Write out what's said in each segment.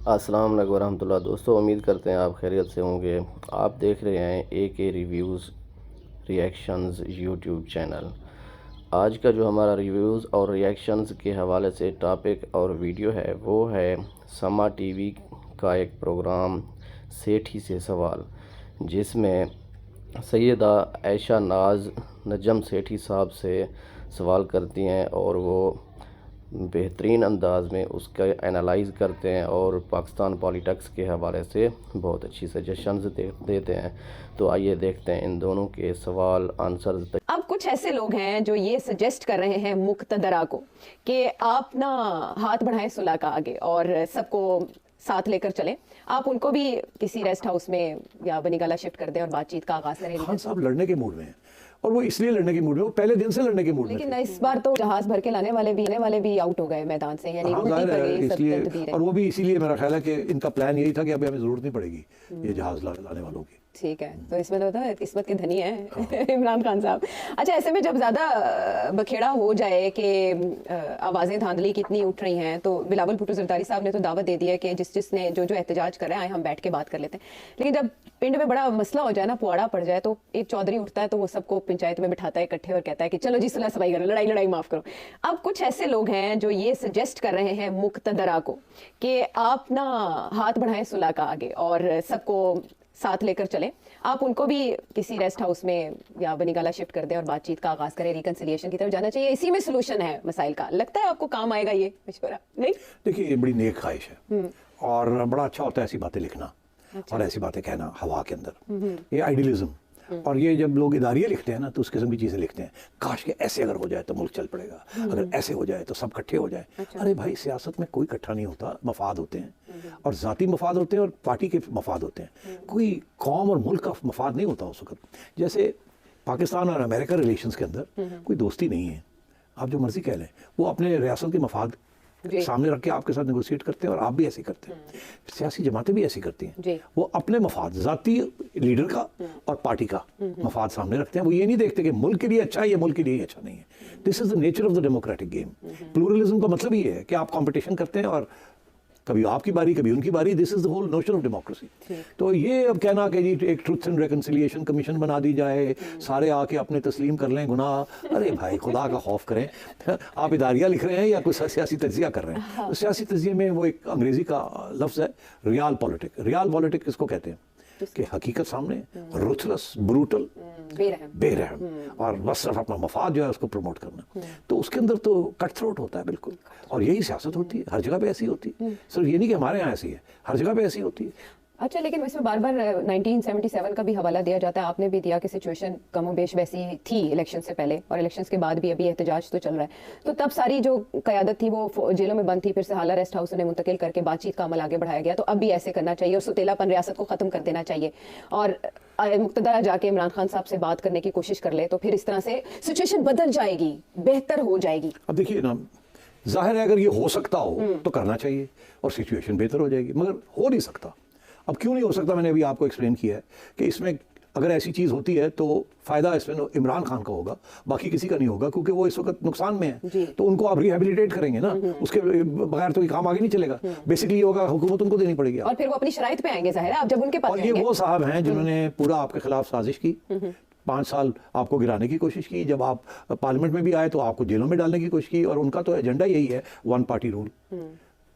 अस्सलाम वालेकुम रहमतुल्लाह। दोस्तों, उम्मीद करते हैं आप खैरियत से होंगे। आप देख रहे हैं AK reviews reactions YouTube channel. आज का जो हमारा रिव्यूज़ और रिएक्शंस के हवाले से टॉपिक और वीडियो है वो है समा टीवी का एक प्रोग्राम सेठी से सवाल, जिसमें सैयदा आयशा नाज नजम सेठी साहब से सवाल करती हैं और वो बेहतरीन अंदाज में उसका एनालाइज करते हैं और पाकिस्तान पॉलिटिक्स के हवाले से बहुत अच्छी सजेशंस देते हैं। तो आइए देखते हैं इन दोनों के सवाल आंसर। अब कुछ ऐसे लोग हैं जो ये सजेस्ट कर रहे हैं मुक्तदरा को कि आप ना हाथ बढ़ाएं सुलह का आगे और सबको साथ लेकर चलें। आप उनको भी किसी रेस्ट हाउस में या बनीगाला शिफ्ट कर दें और बातचीत का आगाज करें। खान साहब लड़ने के मूड में हैं और वो इसलिए लड़ने के मूड में, वो पहले दिन से लड़ने के मूड में लेकिन थे। इस बार तो जहाज भर के लाने वाले भी आउट हो गए मैदान से, यानी हाँ, उल्टी जाहिर पड़ है, गई सब इसलिए तकदीरें। और वो भी इसीलिए मेरा ख्याल है कि इनका प्लान यही था कि अभी हमें जरूरत नहीं पड़ेगी ये जहाज लाने वालों की। ठीक है, तो इसमें तो है किस्मत के धनी है इमरान खान साहब। अच्छा, ऐसे में जब ज़्यादा बखेड़ा हो जाए कि आवाज़ें धांधली कितनी उठ रही हैं, तो बिलावल भुट्टो जरदारी साहब ने तो दावत दे दी है कि जिसने जो एहतजाज कर रहे हैं हम बैठ के बात कर लेते हैं। लेकिन जब पिंड में बड़ा मसला हो जाए ना, पुआड़ा पड़ जाए, तो एक चौधरी उठता है तो वो सबको पंचायत में बिठाता है इकट्ठे और कहता है कि चलो जी सुलह सफाई करो, लड़ाई माफ़ करो। अब कुछ ऐसे लोग हैं जो ये सजेस्ट कर रहे हैं मुक्तदरा को कि आप ना हाथ बढ़ाएं सुलह का आगे और सबको साथ लेकर चलें। आप उनको भी किसी रेस्ट हाउस में या बनीगाला शिफ्ट कर दें और बातचीत का आगाज करें, रिकंसिलिएशन की तरफ जाना चाहिए। इसी में सोल्यूशन है मसाइल का। लगता है आपको काम आएगा ये मशवरा? नहीं, देखिए, ये बड़ी नेक ख्वाहिश है और बड़ा अच्छा होता है ऐसी बातें लिखना और ऐसी बातें कहना हवा के अंदर, ये आइडियलिज्म। और ये जब लोग इदारिये लिखते हैं ना तो उस किस्म की चीज़ें लिखते हैं, काश के ऐसे अगर हो जाए तो मुल्क चल पड़ेगा, अगर ऐसे हो जाए तो सब इकट्ठे हो जाए। अरे भाई, सियासत में कोई इकट्ठा नहीं होता, मफाद होते हैं और ज़ाती मफाद होते हैं और पार्टी के मफाद होते हैं। कोई कौम और मुल्क का मफाद नहीं होता उस वक्त। जैसे पाकिस्तान और अमेरिका रिलेशंस के अंदर कोई दोस्ती नहीं है, आप जो मर्जी कह लें, वो अपने रियासत के मफाद सामने रख के आपके साथ नेगोशिएट करते हैं और आप भी ऐसे करते हैं। सियासी जमातें भी ऐसी करती हैं, वो अपने मफाद, जाती लीडर का और पार्टी का मफाद सामने रखते हैं। वो ये नहीं देखते कि मुल्क के लिए अच्छा है या मुल्क के लिए अच्छा नहीं है। This is the nature of the democratic game. Pluralism का मतलब ये है कि आप कंपटीशन करते हैं और कभी आपकी बारी कभी उनकी बारी। This is the whole notion of democracy. तो ये अब कहना कि जी एक ट्रुथ एंड रिकंसिलिएशन कमीशन बना दी जाए, सारे आके अपने तस्लीम कर लें गुनाह, अरे भाई खुदा का खौफ करें। आप इदारिया लिख रहे हैं या कोई सियासी तज्जिया कर रहे हैं? तो सियासी तज्जिए में वो एक अंग्रेजी का लफ्ज़ है रियाल पॉलिटिक। रियाल पॉलिटिक किसको कहते हैं कि हकीकत सामने रुथलेस, ब्रूटल, बेरहम और बस सिर्फ अपना मफाद जो है उसको प्रमोट करना। तो उसके अंदर तो कट थ्रोट होता है बिल्कुल। और यही सियासत होती है, हर जगह पे ऐसी होती है। सिर्फ ये नहीं कि हमारे यहाँ ऐसी है, हर जगह पे ऐसी होती है। अच्छा, लेकिन इसमें बार बार 1977 का भी हवाला दिया जाता है। आपने भी दिया कि सिचुएशन कमोबेश वैसी थी इलेक्शन से पहले और इलेक्शन के बाद भी अभी एहतजाज तो चल रहा है। तो तब सारी जो क़यादत थी वो जेलों में बंद थी, फिर से हाला रेस्ट हाउस में मुंतकिल करके बातचीत का अमल आगे बढ़ाया गया। तो अब भी ऐसे करना चाहिए और सुतेलापन रियासत को ख़त्म कर देना चाहिए और मुक्तदरा जाके इमरान खान साहब से बात करने की कोशिश कर ले, तो फिर इस तरह से सिचुएशन बदल जाएगी, बेहतर हो जाएगी। अब देखिए ना, जाहिर है अगर ये हो सकता हो तो करना चाहिए और सिचुएशन बेहतर हो जाएगी, मगर हो नहीं सकता। अब क्यों नहीं हो सकता, मैंने अभी आपको एक्सप्लेन किया है कि इसमें अगर ऐसी चीज़ होती है तो फ़ायदा इसमें इमरान खान का होगा, बाकी किसी का नहीं होगा, क्योंकि वो इस वक्त नुकसान में है। तो उनको आप रिहेबिलिटेट करेंगे ना, उसके बगैर तो ये काम आगे नहीं चलेगा। बेसिकली ये होगा, हुकूमत उनको देनी पड़ेगी और फिर वो अपनी शराइत पे आएंगे, ज़ाहिर है, आप जब उनके पास और ये वो साहब हैं जिन्होंने पूरा आपके खिलाफ साजिश की, 5 साल आपको गिराने की कोशिश की। जब आप पार्लियामेंट में भी आए तो आपको जेलों में डालने की कोशिश की और उनका तो एजेंडा यही है, वन पार्टी रूल।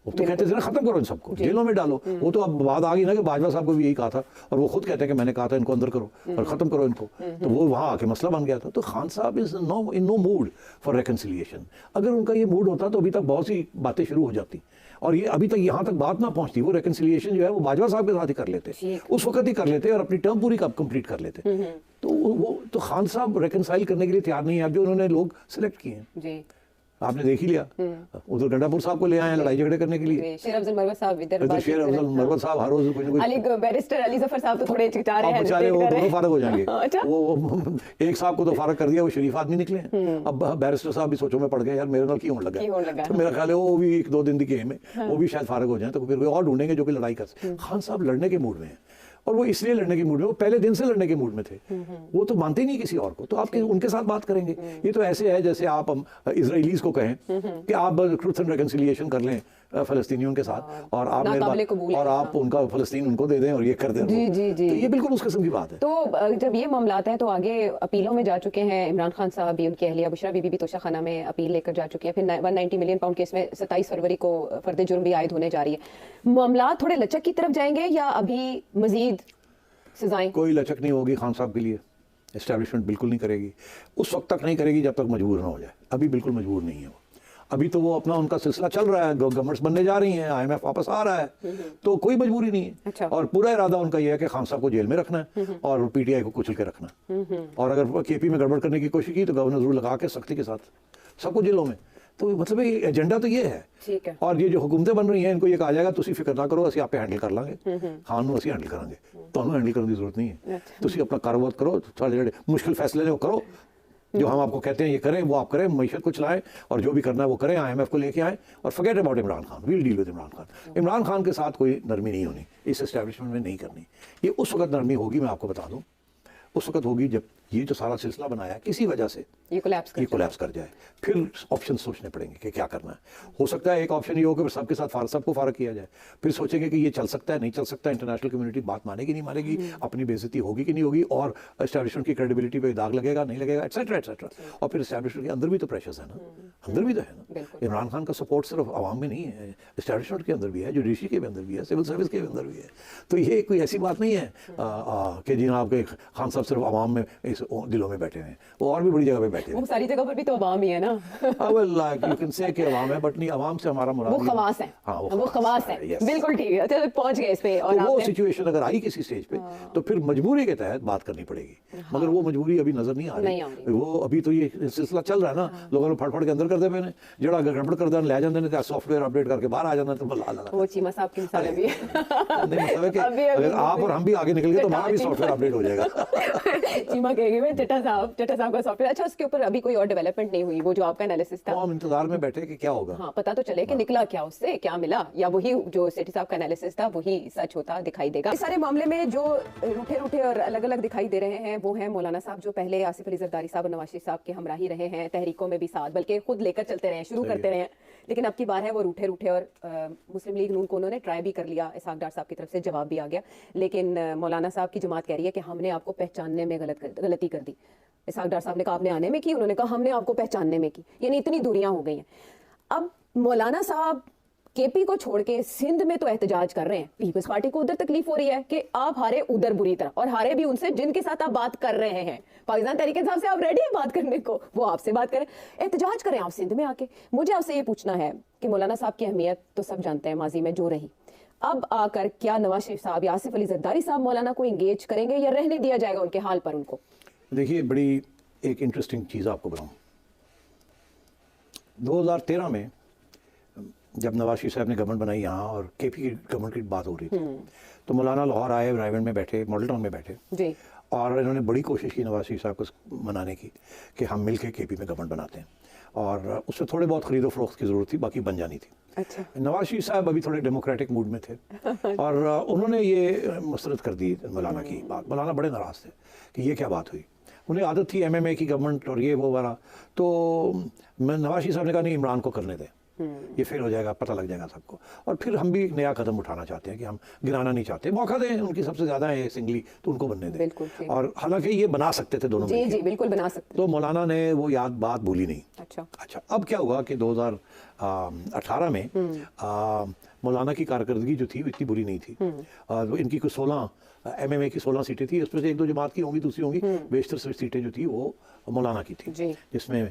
वो तो कहते थे ना, खत्म करो इन सबको, जेलों में डालो। वो तो अब बात आ गई ना कि बाजवा साहब को भी यही कहा था और वो खुद कहते हैं कि मैंने कहा था इनको अंदर करो और खत्म करो इनको। तो वो वहाँ आके मसला बन गया था। तो Khan Sahab is in no mood for reconciliation. अगर उनका ये मूड होता तो अभी तक बहुत सी बातें शुरू हो जाती और ये अभी तक यहाँ तक बात ना पहुँचती। वो रिकंसिलिएशन जो है वो बाजवा साहब के साथ ही कर लेते, उस वक्त ही कर लेते और अपनी टर्म पूरी कंप्लीट कर लेते। तो वो तो खान साहब रिकंसाइल करने के लिए तैयार नहीं है। अब जो उन्होंने लोग सिलेक्ट किए हैं, आपने देख ही लिया, उधर डंडापुर साहब को ले आए हैं लड़ाई झगड़े करने के लिए। शेर अफजल मरवत साहब इधर, शेर अफजल मरवत साहब हर रोज कुछ अली बैरिस्टर अली जफर साहब तो थोड़े चिकचा रहे हैं, बेचारे वो दोनों फारग हो जाएंगे। वो एक साहब को तो फारग कर दिया, वो शरीफ आदमी निकले। अब बैरिस्टर साहब भी सोचो में पड़ गए, यार मेरे नाल क्यों लगा। तो मेरा ख्याल है वो भी 1-2 दिन की गेम है, वो भी शायद फारग हो जाए, तो फिर और ढूंढेंगे जो कि लड़ाई कर। खान साहब लड़ने के मूड में है और वो इसलिए लड़ने के मूड में, वो पहले दिन से लड़ने के मूड में थे। वो तो मानते ही नहीं किसी और को, तो आप उनके साथ बात करेंगे। ये तो ऐसे है जैसे आप इजराइलीज को कहें कि आप ट्रुथ एंड रिकंसिलिएशन कर लें फ़लस्तीनियों के साथ, और आप नाकाबिले कबूल है, और आप उनका फ़लस्तीन उनको दे दें और ये कर दें। जी, जी, जी। तो ये बिल्कुल उस किस्म की बात है। तो जब ये मामलात हैं तो आगे अपीलों में जा चुके हैं। इमरान खान साहब भी, उनकी अहलिया बुशरा बीबी भी तोशाखाना में अपील लेकर जा चुकी हैं। फिर 190 मिलियन पाउंड केस में 27 फरवरी को फर्द जुर्म भी आयद होने जा रही है। मामलात थोड़े लचक की तरफ जाएंगे या अभी मजीद सजाएं? कोई लचक नहीं होगी खान साहब के लिए, एस्टैब्लिशमेंट बिल्कुल नहीं करेगी, उस वक्त तक नहीं करेगी जब तक मजबूर ना हो जाए। अभी बिल्कुल मजबूर नहीं है वो, अभी तो वो अपना उनका सिलसिला चल रहा है, गवर्नमेंट्स बनने जा रही हैं, IMF वापस आ रहा है, तो कोई मजबूरी नहीं है। अच्छा। और पूरा इरादा उनका ये है कि खान साहब को जेल में रखना है और PTI को कुचल के रखना है। और अगर KP में गड़बड़ करने की कोशिश की तो गवर्नर जरूर लगा के सख्ती के साथ सबको जेलों में। तो मतलब ये एजेंडा तो ये है। ठीक है। और ये जो हुकूमतें बन रही हैं इनको ये कहा जाएगा तुसी फिक्र ना करो, असि आपे हैंडल कर लांगे, खान ਨੂੰ ਅਸੀਂ हैंडल करांगे, ਤੁਹਾਨੂੰ हैंडल करने की जरूरत नहीं है। तुसी अपना कारोबार करो, थोड़े जेडे मुश्किल फैसले ने वो करो, जो हम आपको कहते हैं ये करें वो आप करें, मईशत को चलाएं और जो भी करना है वो करें, IMF को लेके आए और forget about Imran Khan, we'll deal with Imran Khan. Imran Khan के साथ कोई नरमी नहीं होनी, इस एस्टैब्लिशमेंट में नहीं करनी। ये उस वक्त नरमी होगी, मैं आपको बता दूं, उस वक्त होगी जब ये जो सारा सिलसिला बनाया किसी वजह से ये कोलैप्स कर जाए, फिर ऑप्शन सोचने पड़ेंगे कि क्या करना है। हो सकता है एक ऑप्शन ये हो कि सबके साथ सबको फारग किया जाए, फिर सोचेंगे कि ये चल सकता है नहीं चल सकता, इंटरनेशनल कम्युनिटी बात मानेगी नहीं मानेगी, अपनी बेइज्जती होगी कि नहीं होगी, और एस्टैब्लिशमेंट की क्रेडिबिलिटी पे दाग लगेगा नहीं लगेगा, एटसेट्रा एटसेट्रा। और फिर एस्टैब्लिशमेंट के अंदर भी तो प्रेशर्स है ना, अंदर भी तो है ना। इमरान खान का सपोर्ट सिर्फ आवाम में नहीं है, एस्टैब्लिशमेंट के अंदर भी है, जुडिशरी के अंदर भी है, सिविल सर्विस के अंदर भी है। तो ये कोई ऐसी बात नहीं है कि जनाब के खान साहब सिर्फ आवाम में इस दिलों में बैठे हैं, वो और भी बड़ी जगह पे बैठे हैं। वो सारी जगह पर भी तो अवाम ही है ना। well, like you can say कि अवाम है, बट नहीं, अवाम से हमारा मुराद वो खवास है। हाँ, वो खवास है। yes। बिल्कुल ठीक है। चलो पहुंच गए इस पे। और तो वो आपने सिचुएशन अगर आई किसी स्टेज पे तो फिर मजबूरी के तहत बात करनी पड़ेगी, मगर वो मजबूरी अभी नजर नहीं आ रही। वो अभी तो ये सिलसिला चल रहा है ना, लोगों ने फट के अंदर कर दे पे ने जड़ा गड़बड़ कर देन ले जांदे ने, सॉफ्टवेयर अपडेट करके बाहर आ जांदे, तो वो चीमा साहब की मिसाल भी है। नहीं, मतलब है कि अगर आप और हम भी आगे निकल गए तो हमारा भी सॉफ्टवेयर अपडेट हो जाएगा। चीमा कहेगी मैं चट्टा साहब का सॉफ्टवेयर। अच्छा, उसके ऊपर अभी कोई और डेवलपमेंट नहीं हुई, वो जो आपका एनालिसिस था, हम इंतजार में बैठे कि क्या होगा। हाँ, पता तो चले कि निकला क्या, उससे क्या मिला, या वही जो सेठी साहब का एनालिसिस था वही सच होता दिखाई देगा। इस सारे मामले में जो रूठे और अलग अलग दिखाई दे रहे हैं वो है मौलाना साहब, जो पहले आसिफ अली जरदारी साहब और नवाज शरीफ साहब के हमराही रहे हैं, तहरीकों में भी साथ, बल्कि खुद लेकर चलते रहे, शुरू करते रहे, लेकिन अब की बार है वो रूठे और मुस्लिम लीग नून को उन्होंने ट्राई भी कर लिया, इसहाक डार साहब की तरफ से जवाब भी आ गया, लेकिन मौलाना साहब की जमात कह रही है कि हमने आपको पहचानने में गलती कर दी। इसहाक डार साहब ने कहा आपने आने में की, उन्होंने कहा हमने आपको पहचानने में की, यानी इतनी दूरियां हो गई हैं। अब मौलाना साहब KP को छोड़ के सिंध में तो एहतजाज कर रहे हैं, पीपल्स पार्टी को उधर तकलीफ हो रही है कि आप हारे उधर बुरी तरह, और हारे भी उनसे जिनके साथ आप बात कर रहे हैं। पाकिस्तान तहरीक इंसाफ से आप रेडी हैं बात करने को, वो आपसे बात करें, एहतजाज करें आप सिंध में आके। मुझे आपसे ये पूछना है कि मौलाना साहब की अहमियत तो सब जानते हैं माजी में जो रही, अब आकर क्या नवाज शरीफ साहब या आसिफ अली जरदारी साहब मौलाना को इंगेज करेंगे या रहने दिया जाएगा उनके हाल पर उनको? देखिए, बड़ी एक इंटरेस्टिंग चीज़ आपको बताऊं, 2013 में जब नवाज शरीफ साहब ने गवर्नमेंट बनाई यहाँ और KP की गवर्नमेंट की बात हो रही थी, तो मौलाना लाहौर आए, रायगढ़ में बैठे, मॉडल टाउन में बैठे जी, और इन्होंने बड़ी कोशिश की नवाज शरीफ साहब को मनाने की कि हम मिल के KP में गवर्नमेंट बनाते हैं, और उससे थोड़े बहुत खरीदो फरोख्त की ज़रूरत थी, बाकी बन जानी थी। अच्छा, नवाज शरीफ साहब अभी थोड़े डेमोक्रेटिक मूड में थे और उन्होंने ये मुस्तरद कर दी मौलाना की बात। मौलाना बड़े नाराज़ थे कि ये क्या बात हुई, उन्हें आदत थी MMA की गवर्नमेंट और ये वो वाला, तो नवाज शरीफ साहब ने कहा नहीं, इमरान को करने दें, ये फेल हो जाएगा, पता लग जाएगा सबको, और फिर हम भी नया कदम उठाना चाहते हैं कि हम गिराना नहीं चाहते, मौका दें, उनकी सबसे ज़्यादा है सिंगली तो उनको बनने दें। और हालांकि ये बना सकते थे दोनों, जी बिल्कुल बना सकते, तो मौलाना ने वो बात भूली नहीं। अच्छा, अब क्या हुआ कि 2018 में मौलाना की कारकर्दगी जो थी वो इतनी बुरी नहीं थी, और इनकी कुछ 16 MMA की 16 सीटें थी, उसमें से 1-2 जमात की होंगी, दूसरी होंगी, बेशतर सीटें जो थी वो मौलाना की थी, जिसमें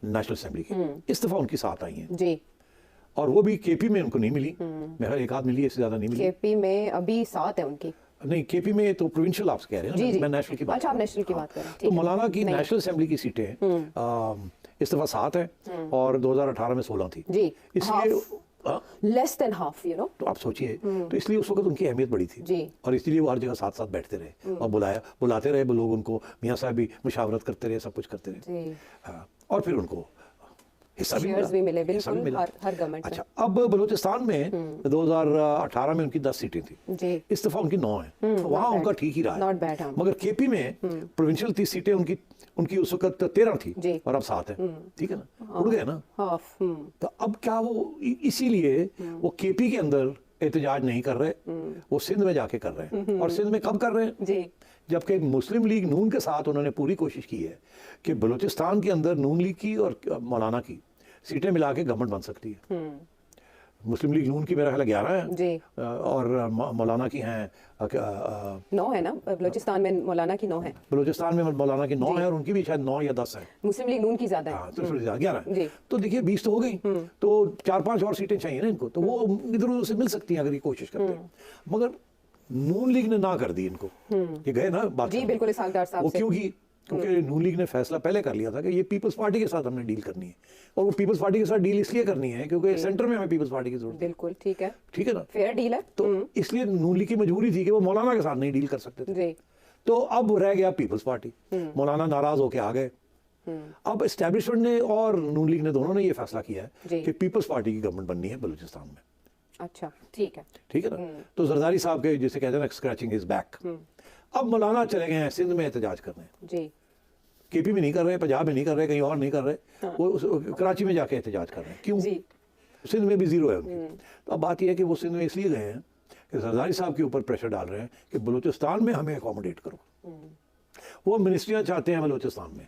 नेशनल असेंबली की इस्तीफा उनकी साथ आई हैं जी, और वो भी KP में उनको नहीं मिली, मेरा एक आध मिली, इससे ज्यादा नहीं मिली। KP में अभी साथ है उनकी, नहीं KP में तो प्रोविंशियल आप कह रहे हैं ना, मैं नेशनल की बात, अच्छा आप नेशनल की बात कर रहे हैं, तो मौलाना की नेशनल असेंबली की सीटें इस्तीफा 7 है और 2018 में 16 थी जी, इसलिए less than half, you know, तो आप सोचिए, तो इसलिए उस वक्त उनकी अहमियत बड़ी थी जी, और इसलिए वो हर जगह साथ साथ बैठते रहे और बुलाते रहे लोग उनको, मियाँ साहब भी मुशावरत करते रहे, सब कुछ करते रहे, और फिर उनको हिस्सा भी Shares भी मिले, हिस्सा भी बिल्कुल, मिला। हर government अच्छा, अब बलूचिस्तान में 2018 में उनकी 10 सीटें थी, जी इस दफा उनकी 9 है, तो वहाँ not उनका bad. ठीक ही रहा है। Not bad, हाँ। मगर केपी में प्रोविंशियल 30 सीटें उनकी उनकी उस वक्त 13 थी जी। और अब 7 है, ठीक है ना, उड़ गए ना। हाफ तो अब क्या वो इसीलिए वो केपी के अंदर एहतजाज नहीं कर रहे, वो सिंध में जाके कर रहे हैं। और सिंध में कब कर रहे हैं? जी जबकि मुस्लिम लीग नून के साथ उन्होंने पूरी कोशिश की है कि बलूचिस्तान के अंदर नून लीग की और मौलाना की सीटें मिला के गवर्नमेंट बन सकती है। मुस्लिम लीग नून की मेरा ख्याल 11 है जी और मौलाना की हैं 9 है ना, बलूचिस्तान में मौलाना की 9 है, बलूचिस्तान में मौलाना की 9 है और उनकी भी शायद 9 या 10 है। मुस्लिम लीग नून की ज्यादा है। हाँ, तो थोड़ी ज़्यादा 11 जी। है। तो देखिए 20 तो हो गई, तो 4-5 और सीटें चाहिए ना इनको, तो वो इधर उधर से मिल सकती हैं अगर ये कोशिश करते हैं। मगर नून लीग ने ना कर दी इनको, ये गए ना बात जी करने। बिल्कुल, इसहाकदार साहब वो से क्यों की? क्योंकि नून लीग ने फैसला पहले कर लिया था कि ये पीपल्स पार्टी के साथ हमने डील करनी है, और वो पीपल्स पार्टी के साथ डील इसलिए करनी है क्योंकि सेंटर में हमें पीपल्स पार्टी की जरूरत है, बिल्कुल ठीक है, ठीक है ना। फेयर डील है। तो इसलिए नून लीग की मजबूरी थी कि वो मौलाना के साथ नहीं डील कर सकते थे। जी तो अब रह गया पीपल्स पार्टी, मौलाना नाराज होके आ गए। अब एस्टेब्लिशमेंट ने और नून लीग ने दोनों ने ये फैसला किया जी। है कि पीपल्स पार्टी की गवर्नमेंट बननी है बलूचिस्तान में, अच्छा ठीक है। ठीक है ना। तो जरदारी साहब के जिसे कहते हैं ना स्क्रैचिंग हिज बैक, अब मौलाना चले गए हैं सिंध में एहतजाज करने। जी केपी में नहीं कर रहे, पंजाब में नहीं कर रहे, कहीं और नहीं कर रहे, वो कराची में जाके एहतजाज कर रहे हैं। क्यों? जी सिंध में भी जीरो है उनकी। तो अब बात यह है कि वो सिंध में इसलिए गए हैं कि जरदारी साहब के ऊपर प्रेशर डाल रहे हैं कि बलूचिस्तान में हमें अकोमोडेट करो। वो मिनिस्ट्रियां चाहते हैं बलूचिस्तान में,